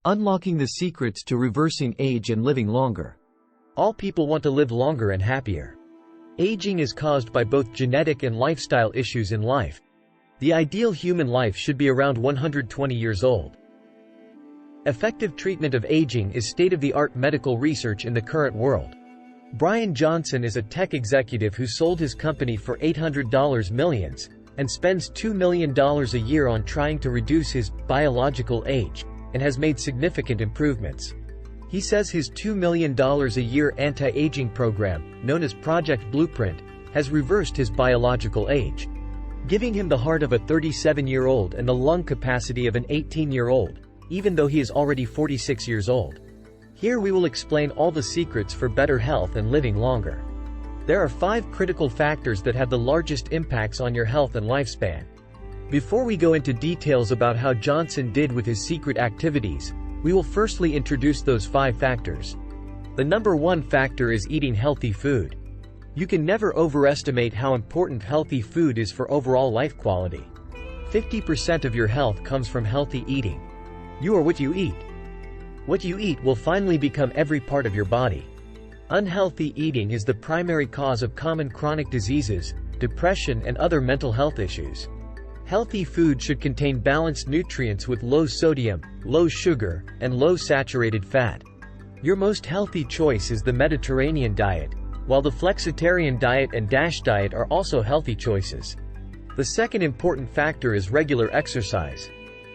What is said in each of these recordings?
unlocking the secrets to reversing age and living longer. All people want to live longer and happier. Aging is caused by both genetic and lifestyle issues in life. The ideal human life should be around 120 years old. Effective treatment of aging is state-of-the-art medical research in the current world. Brian Johnson is a tech executive who sold his company for $800 million and spends $2 million a year on trying to reduce his biological age, and has made significant improvements. He says his $2 million a year anti-aging program, known as Project Blueprint, has reversed his biological age, giving him the heart of a 37-year-old and the lung capacity of an 18-year-old, even though he is already 46 years old. Here we will explain all the secrets for better health and living longer. There are 5 critical factors that have the largest impacts on your health and lifespan. Before we go into details about how Johnson did with his secret activities, we will firstly introduce those 5 factors. The number 1 factor is eating healthy food. You can never overestimate how important healthy food is for overall life quality. 50% of your health comes from healthy eating. You are what you eat. What you eat will finally become every part of your body. Unhealthy eating is the primary cause of common chronic diseases, depression, and other mental health issues. Healthy food should contain balanced nutrients with low sodium, low sugar, and low saturated fat. Your most healthy choice is the Mediterranean diet, while the flexitarian diet and DASH diet are also healthy choices. The second important factor is regular exercise.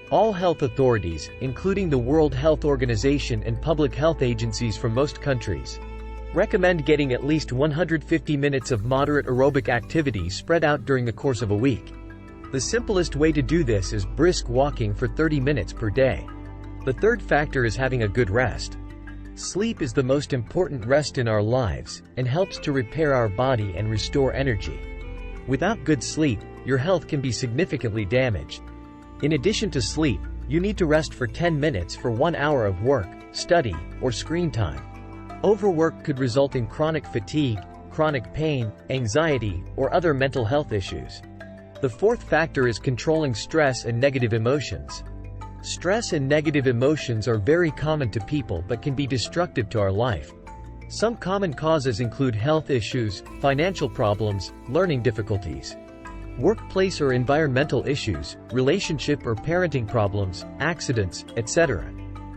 All health authorities, including the World Health Organization and public health agencies from most countries, recommend getting at least 150 minutes of moderate aerobic activity spread out during the course of a week. The simplest way to do this is brisk walking for 30 minutes per day. The third factor is having a good rest. Sleep is the most important rest in our lives, and helps to repair our body and restore energy. Without good sleep, your health can be significantly damaged. In addition to sleep, you need to rest for 10 minutes for 1 hour of work, study, or screen time. Overwork could result in chronic fatigue, chronic pain, anxiety, or other mental health issues. The fourth factor is controlling stress and negative emotions. Stress and negative emotions are very common to people but can be destructive to our life. Some common causes include health issues, financial problems, learning difficulties, workplace or environmental issues, relationship or parenting problems, accidents, etc.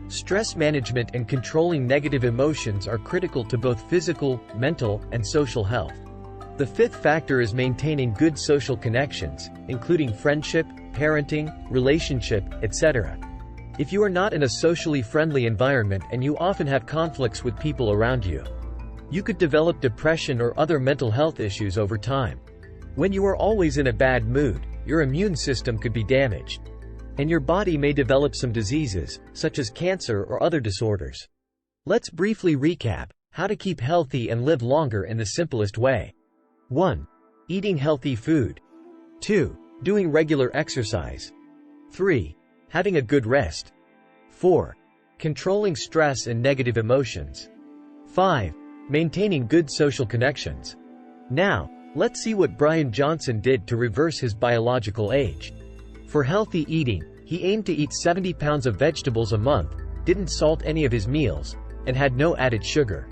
Stress management and controlling negative emotions are critical to both physical, mental, and social health. The fifth factor is maintaining good social connections, including friendship, parenting, relationship, etc. If you are not in a socially friendly environment and you often have conflicts with people around you, you could develop depression or other mental health issues over time. When you are always in a bad mood, your immune system could be damaged, and your body may develop some diseases, such as cancer or other disorders. Let's briefly recap how to keep healthy and live longer in the simplest way. 1. Eating healthy food. 2. Doing regular exercise. 3. Having a good rest. 4. Controlling stress and negative emotions. 5. Maintaining good social connections. Now, let's see what Brian Johnson did to reverse his biological age. For healthy eating, he aimed to eat 70 pounds of vegetables a month, didn't salt any of his meals, and had no added sugar.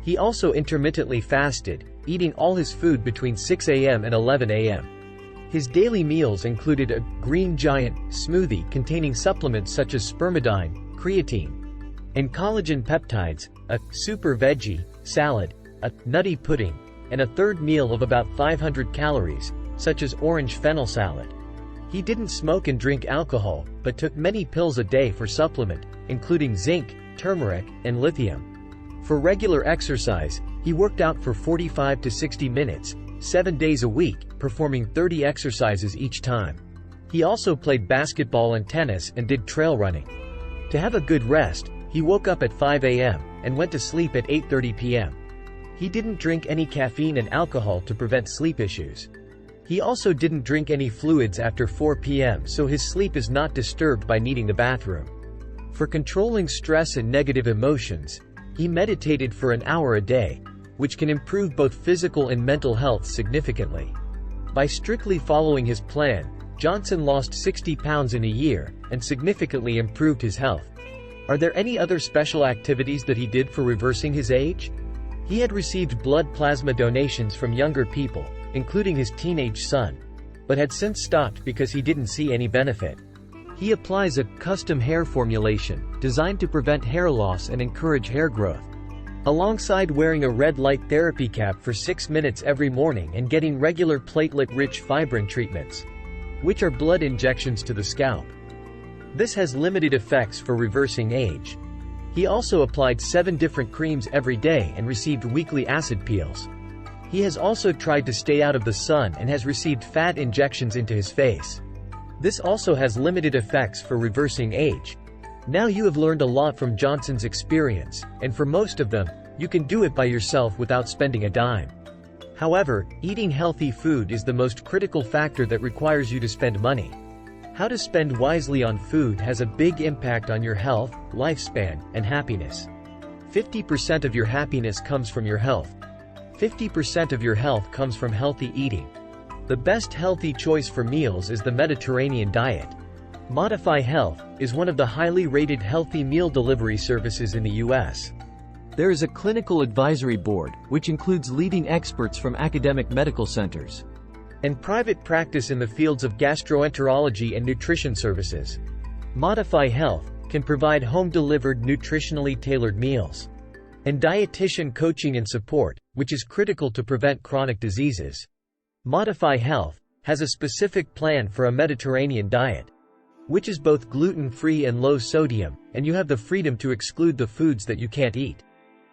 He also intermittently fasted, eating all his food between 6 a.m. and 11 a.m. His daily meals included a Green Giant smoothie containing supplements such as spermidine, creatine, and collagen peptides, a super veggie salad, a nutty pudding, and a third meal of about 500 calories, such as orange fennel salad. He didn't smoke and drink alcohol, but took many pills a day for supplement, including zinc, turmeric, and lithium. For regular exercise, he worked out for 45 to 60 minutes, 7 days a week, performing 30 exercises each time. He also played basketball and tennis and did trail running. To have a good rest, he woke up at 5 a.m. and went to sleep at 8:30 p.m. He didn't drink any caffeine and alcohol to prevent sleep issues. He also didn't drink any fluids after 4 p.m. so his sleep is not disturbed by needing the bathroom. For controlling stress and negative emotions, he meditated for an hour a day, which can improve both physical and mental health significantly. By strictly following his plan, Johnson lost 60 pounds in a year, and significantly improved his health. Are there any other special activities that he did for reversing his age? He had received blood plasma donations from younger people, including his teenage son, but had since stopped because he didn't see any benefit. He applies a custom hair formulation, designed to prevent hair loss and encourage hair growth, alongside wearing a red light therapy cap for 6 minutes every morning and getting regular platelet-rich fibrin treatments, which are blood injections to the scalp. This has limited effects for reversing age. He also applied 7 different creams every day and received weekly acid peels. He has also tried to stay out of the sun and has received fat injections into his face. This also has limited effects for reversing age. Now you have learned a lot from Johnson's experience, and for most of them, you can do it by yourself without spending a dime. However, eating healthy food is the most critical factor that requires you to spend money. How to spend wisely on food has a big impact on your health, lifespan, and happiness. 50% of your happiness comes from your health. 50% of your health comes from healthy eating. The best healthy choice for meals is the Mediterranean diet. Modify Health is one of the highly rated healthy meal delivery services in the U.S. There is a clinical advisory board, which includes leading experts from academic medical centers and private practice in the fields of gastroenterology and nutrition services. Modify Health can provide home-delivered nutritionally tailored meals and dietitian coaching and support, which is critical to prevent chronic diseases. Modify Health has a specific plan for a Mediterranean diet, which is both gluten-free and low sodium, and you have the freedom to exclude the foods that you can't eat.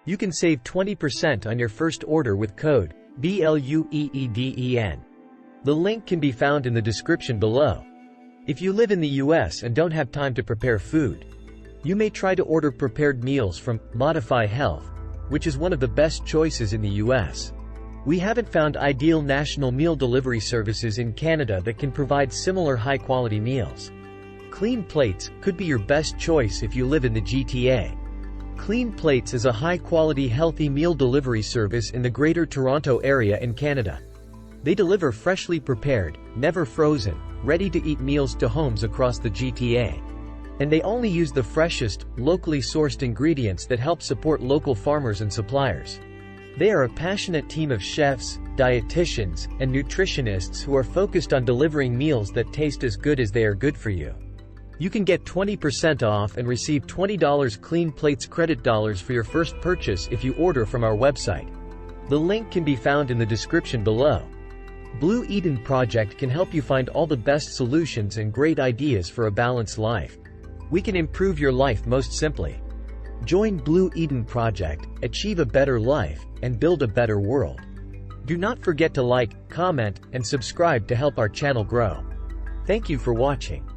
You can save 20% on your first order with code BLUEEDEN. The link can be found in the description below. If you live in the US and don't have time to prepare food, you may try to order prepared meals from Modify Health, which is one of the best choices in the US. We haven't found ideal national meal delivery services in Canada that can provide similar high-quality meals. Clean Plates could be your best choice if you live in the GTA. Clean Plates is a high-quality healthy meal delivery service in the Greater Toronto Area in Canada. They deliver freshly prepared, never frozen, ready-to-eat meals to homes across the GTA. And they only use the freshest, locally sourced ingredients that help support local farmers and suppliers. They are a passionate team of chefs, dietitians, and nutritionists who are focused on delivering meals that taste as good as they are good for you. You can get 20% off and receive $20 Clean Plates credit dollars for your first purchase if you order from our website. The link can be found in the description below. Blue Eden Project can help you find all the best solutions and great ideas for a balanced life. We can improve your life most simply. Join Blue Eden Project, achieve a better life, and build a better world. Do not forget to like, comment, and subscribe to help our channel grow. Thank you for watching.